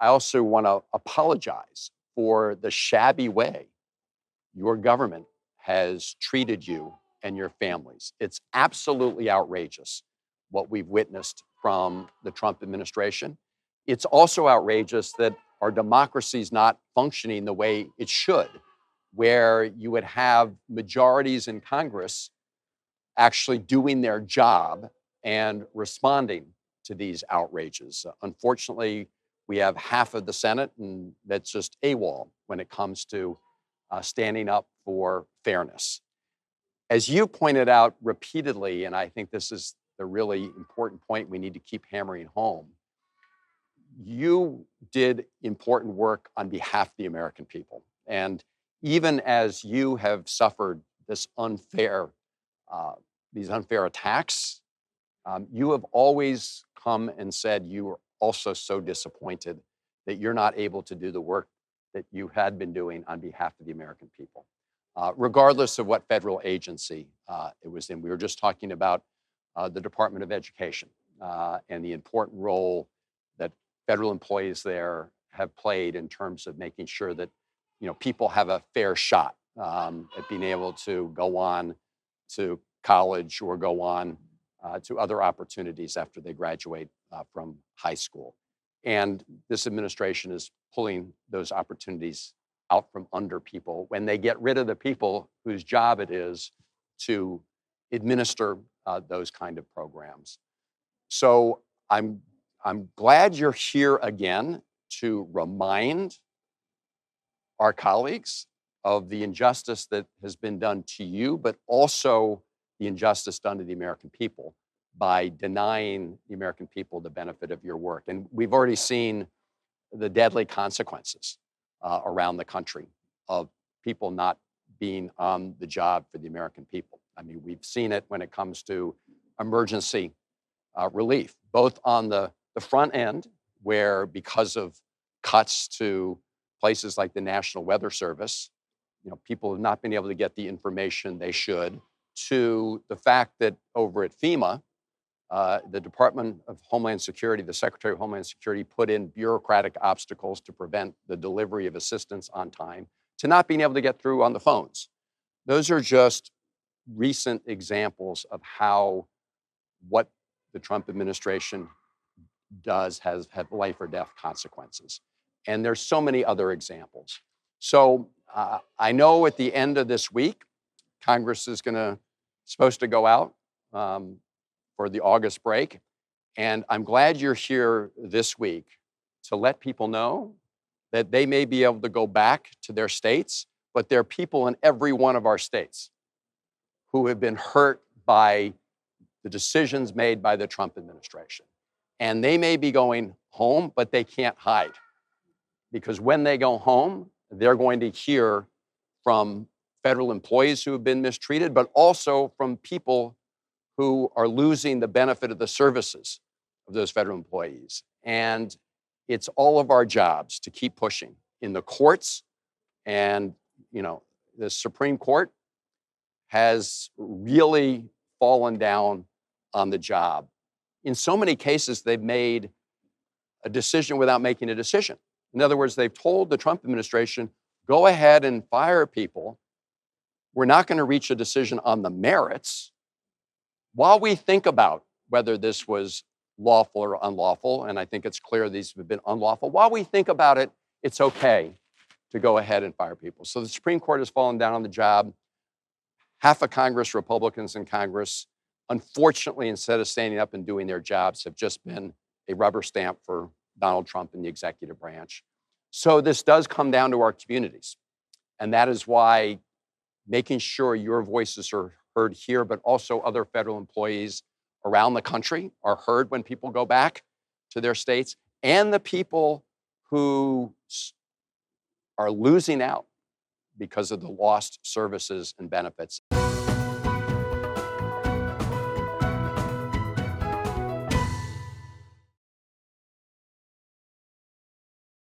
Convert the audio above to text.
I also want to apologize for the shabby way your government has treated you and your families. It's absolutely outrageous what we've witnessed from the Trump administration. It's also outrageous that our democracy is not functioning the way it should, where you would have majorities in Congress actually doing their job and responding to these outrages. Unfortunately, we have half of the Senate, and that's just AWOL when it comes to standing up for fairness. As you pointed out repeatedly, and I think this is the really important point we need to keep hammering home, you did important work on behalf of the American people. And even as you have suffered these unfair attacks, you have always come and said you were also so disappointed that you're not able to do the work that you had been doing on behalf of the American people, regardless of what federal agency it was in. We were just talking about the Department of Education and the important role that federal employees there have played in terms of making sure that people have a fair shot at being able to go on to college or go on to other opportunities after they graduate from high school. And this administration is pulling those opportunities out from under people when they get rid of the people whose job it is to administer those kind of programs. So I'm glad you're here again to remind our colleagues of the injustice that has been done to you, but also the injustice done to the American people by denying the American people the benefit of your work. And we've already seen the deadly consequences around the country of people not being on the job for the American people. I mean, we've seen it when it comes to emergency relief, both on the front end, where because of cuts to places like the National Weather Service, people have not been able to get the information they should, to the fact that over at FEMA, the Department of Homeland Security, the Secretary of Homeland Security put in bureaucratic obstacles to prevent the delivery of assistance on time, to not being able to get through on the phones. Those are just recent examples of how what the Trump administration does have life or death consequences. And there's so many other examples. So I know at the end of this week, Congress is supposed to go out for the August break. And I'm glad you're here this week to let people know that they may be able to go back to their states, but there are people in every one of our states who have been hurt by the decisions made by the Trump administration. And they may be going home, but they can't hide. Because when they go home, they're going to hear from federal employees who have been mistreated, but also from people who are losing the benefit of the services of those federal employees. And it's all of our jobs to keep pushing in the courts. And, the Supreme Court has really fallen down on the job. In so many cases, they've made a decision without making a decision. In other words, they've told the Trump administration, go ahead and fire people. We're not going to reach a decision on the merits while we think about whether this was lawful or unlawful. And I think it's clear these have been unlawful. While we think about it, it's okay to go ahead and fire people. So the Supreme Court has fallen down on the job. Half of Congress, Republicans in Congress, unfortunately, instead of standing up and doing their jobs, have just been a rubber stamp for Donald Trump and the executive branch. So this does come down to our communities. And that is why making sure your voices are heard here, but also other federal employees around the country are heard when people go back to their states, and the people who are losing out because of the lost services and benefits.